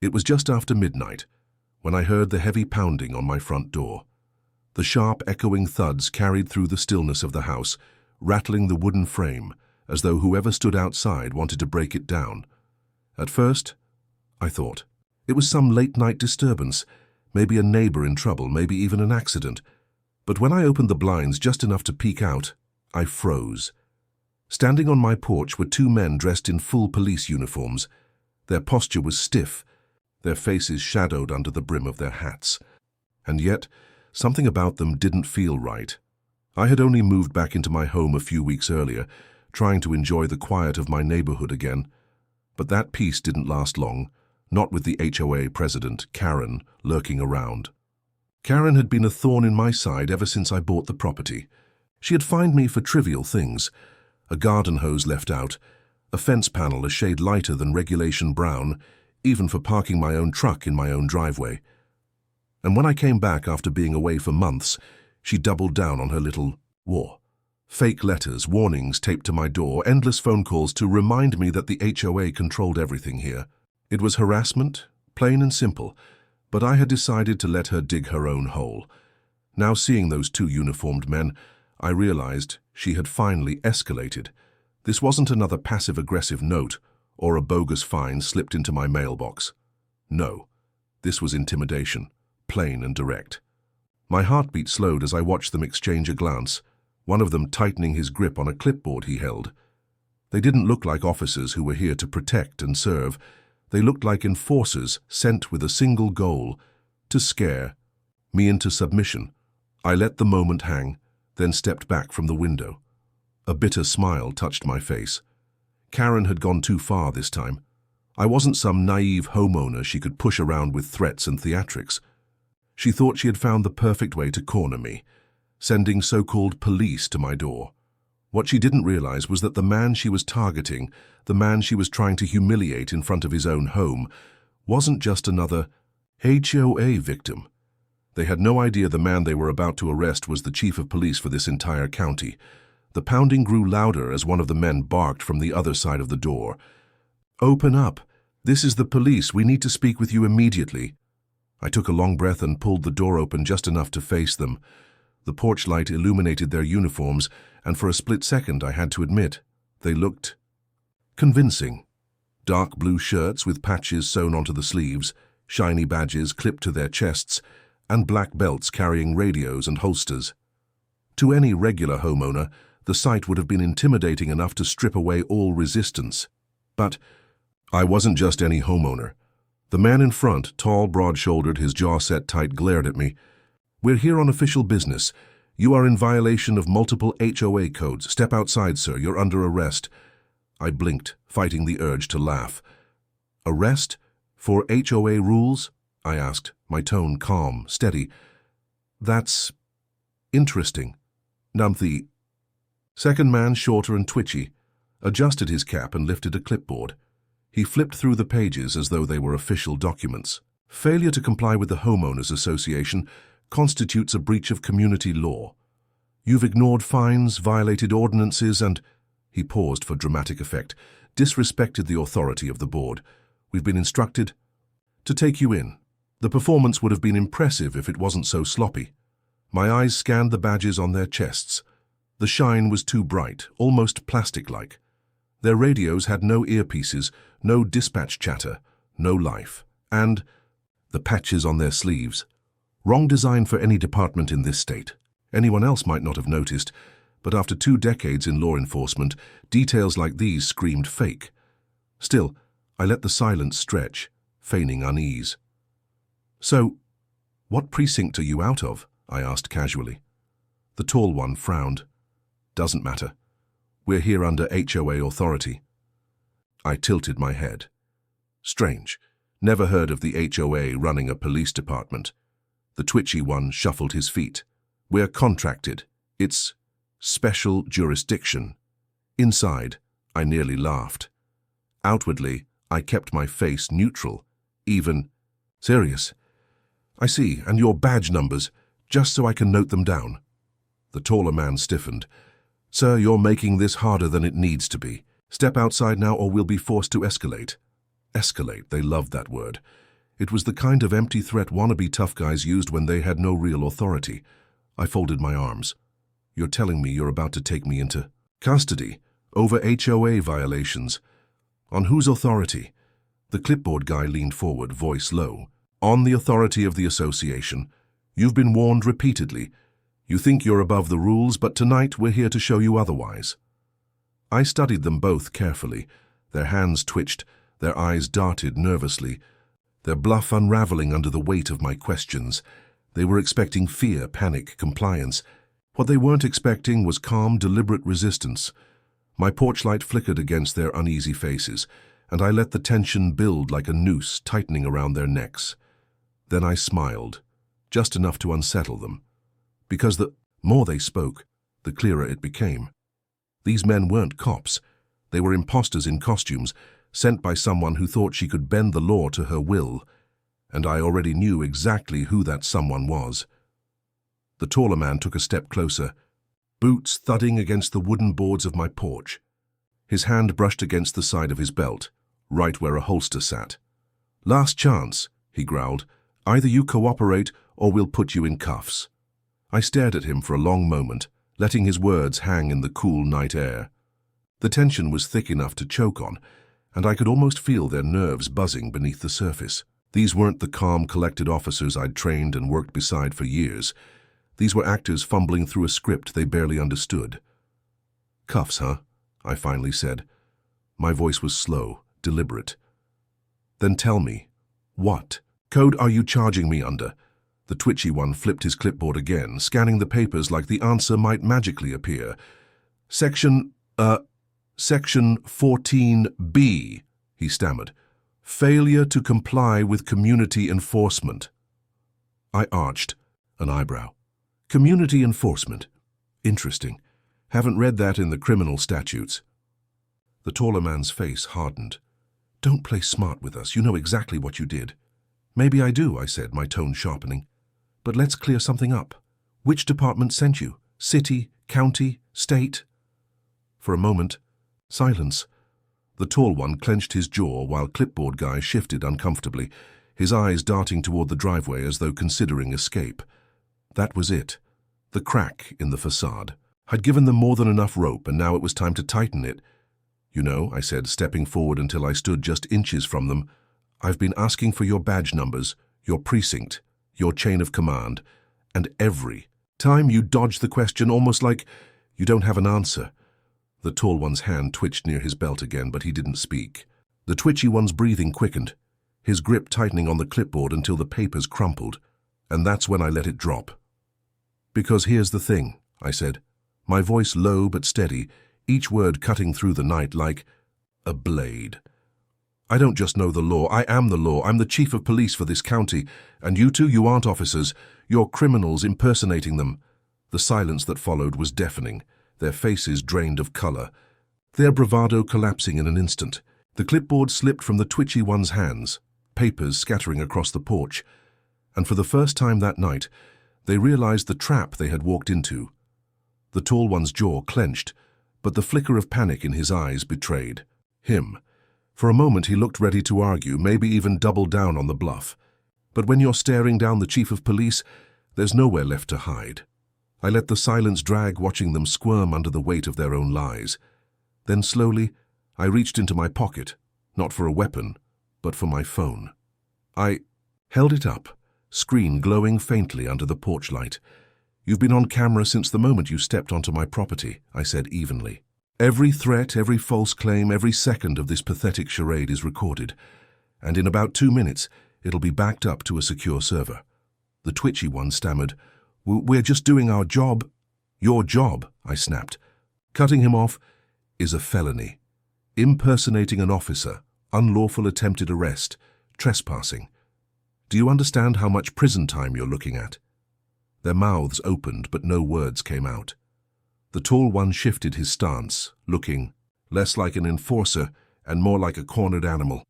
It was just after midnight when I heard the heavy pounding on my front door. The sharp, echoing thuds carried through the stillness of the house, rattling the wooden frame, as though whoever stood outside wanted to break it down. At first, I thought, it was some late-night disturbance, maybe a neighbor in trouble, maybe even an accident. But when I opened the blinds just enough to peek out, I froze. Standing on my porch were two men dressed in full police uniforms. Their posture was stiff, their faces shadowed under the brim of their hats. And yet, something about them didn't feel right. I had only moved back into my home a few weeks earlier, trying to enjoy the quiet of my neighborhood again. But that peace didn't last long, not with the HOA president, Karen, lurking around. Karen had been a thorn in my side ever since I bought the property. She had fined me for trivial things: a garden hose left out, a fence panel a shade lighter than regulation brown, even for parking my own truck in my own driveway. And when I came back after being away for months, she doubled down on her little war. Fake letters, warnings taped to my door, endless phone calls to remind me that the HOA controlled everything here. It was harassment, plain and simple, but I had decided to let her dig her own hole. Now, seeing those two uniformed men, I realized she had finally escalated. This wasn't another passive-aggressive note or a bogus fine slipped into my mailbox. No, this was intimidation, plain and direct. My heartbeat slowed as I watched them exchange a glance, one of them tightening his grip on a clipboard he held. They didn't look like officers who were here to protect and serve. They looked like enforcers sent with a single goal: to scare me into submission. I let the moment hang, then stepped back from the window. A bitter smile touched my face. Karen had gone too far this time. I wasn't some naive homeowner she could push around with threats and theatrics. She thought she had found the perfect way to corner me, sending so-called police to my door. What she didn't realize was that the man she was targeting, the man she was trying to humiliate in front of his own home, wasn't just another HOA victim. They had no idea the man they were about to arrest was the chief of police for this entire county. The pounding grew louder as one of the men barked from the other side of the door. "Open up. This is the police. We need to speak with you immediately." I took a long breath and pulled the door open just enough to face them. The porch light illuminated their uniforms, and for a split second I had to admit, they looked convincing. Dark blue shirts with patches sewn onto the sleeves, shiny badges clipped to their chests, and black belts carrying radios and holsters. To any regular homeowner, the sight would have been intimidating enough to strip away all resistance. But I wasn't just any homeowner. The man in front, tall, broad-shouldered, his jaw set tight, glared at me. "We're here on official business. You are in violation of multiple HOA codes. Step outside, sir. You're under arrest." I blinked, fighting the urge to laugh. "Arrest? For HOA rules?" I asked, my tone calm, steady. "That's interesting." The second man, shorter and twitchy, adjusted his cap and lifted a clipboard. He flipped through the pages as though they were official documents. "Failure to comply with the Homeowners Association constitutes a breach of community law. You've ignored fines, violated ordinances, and—" he paused for dramatic effect, "disrespected the authority of the board. We've been instructed to take you in." The performance would have been impressive if it wasn't so sloppy. My eyes scanned the badges on their chests. The shine was too bright, almost plastic-like. Their radios had no earpieces, no dispatch chatter, no life. And the patches on their sleeves. Wrong design for any department in this state. Anyone else might not have noticed, but after 2 decades in law enforcement, details like these screamed fake. Still, I let the silence stretch, feigning unease. "So, what precinct are you out of?" I asked casually. The tall one frowned. "Doesn't matter. We're here under HOA authority." I tilted my head. Strange. Never heard of the HOA running a police department. The twitchy one shuffled his feet. "We're contracted. It's special jurisdiction." Inside, I nearly laughed. Outwardly, I kept my face neutral, even serious. "I see, and your badge numbers, just so I can note them down." The taller man stiffened. "Sir, you're making this harder than it needs to be. Step outside now or we'll be forced to escalate." Escalate, they loved that word. It was the kind of empty threat wannabe tough guys used when they had no real authority. I folded my arms. You're telling me you're about to take me into custody over HOA violations? On whose authority? The clipboard guy leaned forward, voice low. On the authority of the association. You've been warned repeatedly. You think you're above the rules, but tonight we're here to show you otherwise. I studied them both carefully. Their hands twitched, their eyes darted nervously, their bluff unraveling under the weight of my questions. They were expecting fear, panic, compliance. What they weren't expecting was calm, deliberate resistance. My porch light flickered against their uneasy faces, and I let the tension build like a noose tightening around their necks. Then I smiled, just enough to unsettle them. Because the more they spoke, the clearer it became. These men weren't cops. They were imposters in costumes, sent by someone who thought she could bend the law to her will, and I already knew exactly who that someone was. The taller man took a step closer, boots thudding against the wooden boards of my porch. His hand brushed against the side of his belt, right where a holster sat. "Last chance," he growled. "Either you cooperate or we'll put you in cuffs." I stared at him for a long moment, letting his words hang in the cool night air. The tension was thick enough to choke on, and I could almost feel their nerves buzzing beneath the surface. These weren't the calm, collected officers I'd trained and worked beside for years. These were actors fumbling through a script they barely understood. "Cuffs, huh?" I finally said. My voice was slow, deliberate. "Then tell me, what code are you charging me under?" The twitchy one flipped his clipboard again, scanning the papers like the answer might magically appear. Section 14B, he stammered. "Failure to comply with community enforcement." I arched an eyebrow. Community enforcement. Interesting. Haven't read that in the criminal statutes. The taller man's face hardened. "Don't play smart with us. You know exactly what you did." "Maybe I do," I said, my tone sharpening. "But let's clear something up. Which department sent you? City, county, state?" For a moment, silence. The tall one clenched his jaw while clipboard guy shifted uncomfortably, his eyes darting toward the driveway as though considering escape. That was it. The crack in the facade. I'd given them more than enough rope, and now it was time to tighten it. "You know," I said, stepping forward until I stood just inches from them, "I've been asking for your badge numbers, your precinct, your chain of command, and every time you dodge the question almost like you don't have an answer." The tall one's hand twitched near his belt again, but he didn't speak. The twitchy one's breathing quickened, his grip tightening on the clipboard until the papers crumpled, and that's when I let it drop. "Because here's the thing," I said, my voice low but steady, each word cutting through the night like a blade. "I don't just know the law, I am the law. I'm the chief of police for this county, and you two, you aren't officers. You're criminals impersonating them." The silence that followed was deafening, their faces drained of color, their bravado collapsing in an instant. The clipboard slipped from the twitchy one's hands, papers scattering across the porch, and for the first time that night, they realized the trap they had walked into. The tall one's jaw clenched, but the flicker of panic in his eyes betrayed him. For a moment he looked ready to argue, maybe even double down on the bluff. But when you're staring down the chief of police, there's nowhere left to hide. I let the silence drag, watching them squirm under the weight of their own lies. Then slowly, I reached into my pocket, not for a weapon, but for my phone. I held it up, screen glowing faintly under the porch light. "You've been on camera since the moment you stepped onto my property," I said evenly. "Every threat, every false claim, every second of this pathetic charade is recorded, and in about 2 minutes, it'll be backed up to a secure server." The twitchy one stammered, "We're just doing our job." "Your job," I snapped. "Cutting him off is a felony. Impersonating an officer, unlawful attempted arrest, trespassing. Do you understand how much prison time you're looking at?" Their mouths opened, but no words came out. The tall one shifted his stance, looking less like an enforcer and more like a cornered animal.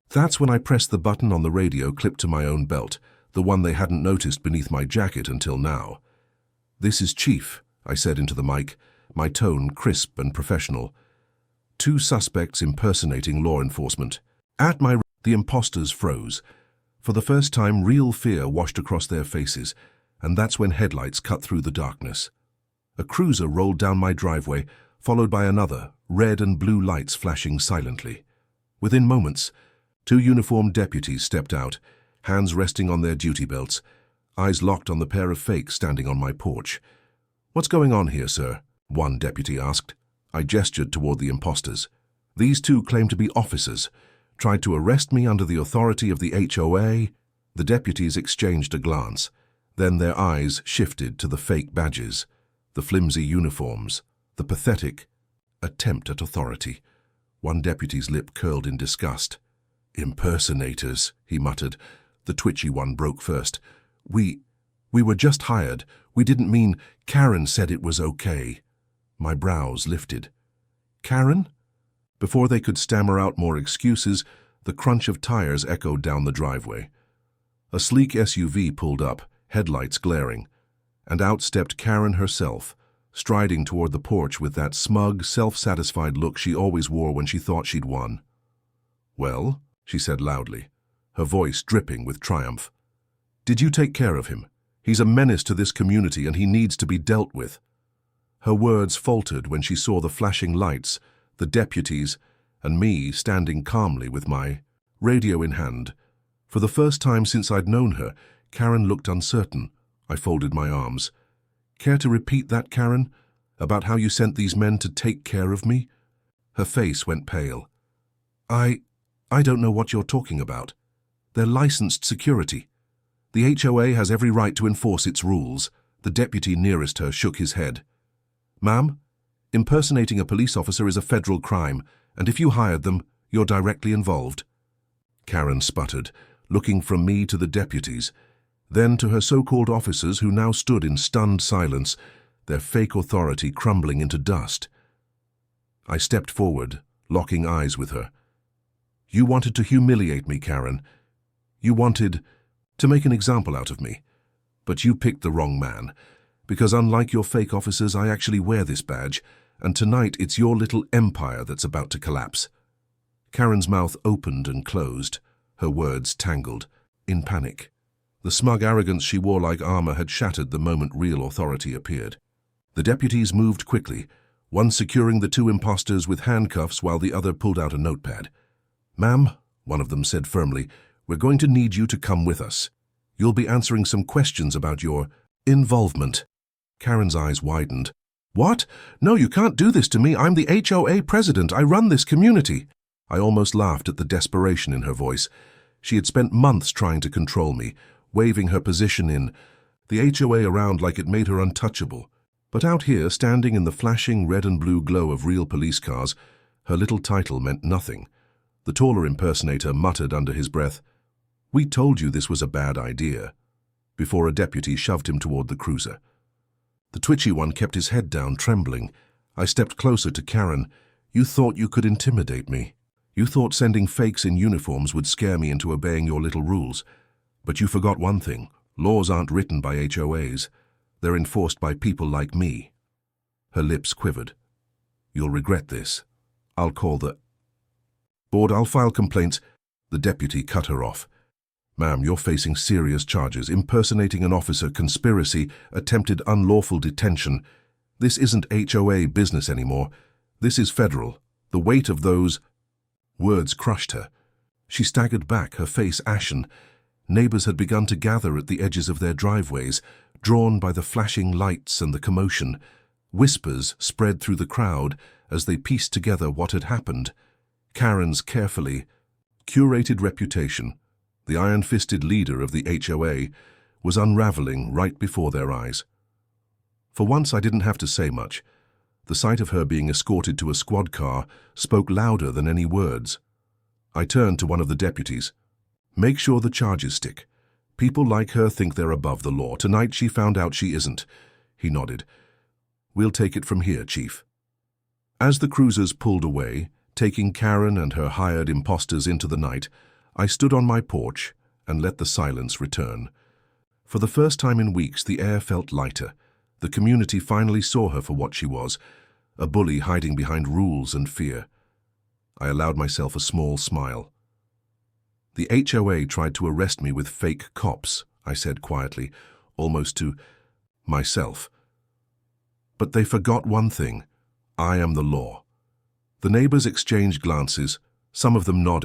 That's when I pressed the button on the radio clipped to my own belt, the one they hadn't noticed beneath my jacket until now. "This is Chief," I said into the mic, my tone crisp and professional. "2 suspects impersonating law enforcement. The imposters froze. For the first time, real fear washed across their faces, and that's when headlights cut through the darkness. A cruiser rolled down my driveway, followed by another, red and blue lights flashing silently. Within moments, 2 uniformed deputies stepped out, hands resting on their duty belts, eyes locked on the pair of fakes standing on my porch. "What's going on here, sir?" one deputy asked. I gestured toward the imposters. These 2 claimed to be officers, tried to arrest me under the authority of the HOA. The deputies exchanged a glance. Then their eyes shifted to the fake badges, the flimsy uniforms, the pathetic attempt at authority. One deputy's lip curled in disgust. "Impersonators," he muttered. The twitchy one broke first. We were just hired. We didn't mean Karen said it was okay." My brows lifted. "Karen?" Before they could stammer out more excuses, the crunch of tires echoed down the driveway. A sleek SUV pulled up, headlights glaring, and out stepped Karen herself, striding toward the porch with that smug, self-satisfied look she always wore when she thought she'd won. "Well," she said loudly, her voice dripping with triumph, "did you take care of him? He's a menace to this community and he needs to be dealt with." Her words faltered when she saw the flashing lights, the deputies, and me standing calmly with my radio in hand. For the first time since I'd known her, Karen looked uncertain. I folded my arms. "Care to repeat that, Karen? About how you sent these men to take care of me?" Her face went pale. I don't know what you're talking about. They're licensed security. The HOA has every right to enforce its rules." The deputy nearest her shook his head. "Ma'am, impersonating a police officer is a federal crime, and if you hired them, you're directly involved." Karen sputtered, looking from me to the deputies, then to her so-called officers who now stood in stunned silence, their fake authority crumbling into dust. I stepped forward, locking eyes with her. "You wanted to humiliate me, Karen. You wanted to make an example out of me. But you picked the wrong man, because unlike your fake officers, I actually wear this badge, and tonight it's your little empire that's about to collapse." Karen's mouth opened and closed, her words tangled, in panic. The smug arrogance she wore like armor had shattered the moment real authority appeared. The deputies moved quickly, one securing the 2 imposters with handcuffs while the other pulled out a notepad. "Ma'am," one of them said firmly, "we're going to need you to come with us. You'll be answering some questions about your involvement." Karen's eyes widened. "What? No, you can't do this to me. I'm the HOA president. I run this community." I almost laughed at the desperation in her voice. She had spent months trying to control me, waving her position in the HOA around like it made her untouchable. But out here, standing in the flashing red and blue glow of real police cars, her little title meant nothing. The taller impersonator muttered under his breath, "We told you this was a bad idea," before a deputy shoved him toward the cruiser. The twitchy one kept his head down, trembling. I stepped closer to Karen. "You thought you could intimidate me. You thought sending fakes in uniforms would scare me into obeying your little rules. But you forgot one thing. Laws aren't written by HOAs. They're enforced by people like me." Her lips quivered. "You'll regret this. I'll call the board. I'll file complaints." The deputy cut her off. "Ma'am, you're facing serious charges. Impersonating an officer, conspiracy, attempted unlawful detention. This isn't HOA business anymore. This is federal. The weight of those..." Words crushed her. She staggered back, her face ashen. Neighbors had begun to gather at the edges of their driveways, drawn by the flashing lights and the commotion. Whispers spread through the crowd as they pieced together what had happened. Karen's carefully curated reputation, the iron-fisted leader of the HOA, was unraveling right before their eyes. For once I didn't have to say much. The sight of her being escorted to a squad car spoke louder than any words. I turned to one of the deputies. "Make sure the charges stick. People like her think they're above the law. Tonight she found out she isn't." He nodded. "We'll take it from here, Chief." As the cruisers pulled away, taking Karen and her hired imposters into the night, I stood on my porch and let the silence return. For the first time in weeks, the air felt lighter. The community finally saw her for what she was, a bully hiding behind rules and fear. I allowed myself a small smile. The HOA tried to arrest me with fake cops, I said quietly, almost to myself. But they forgot one thing. I am the law. The neighbors exchanged glances, some of them nodding.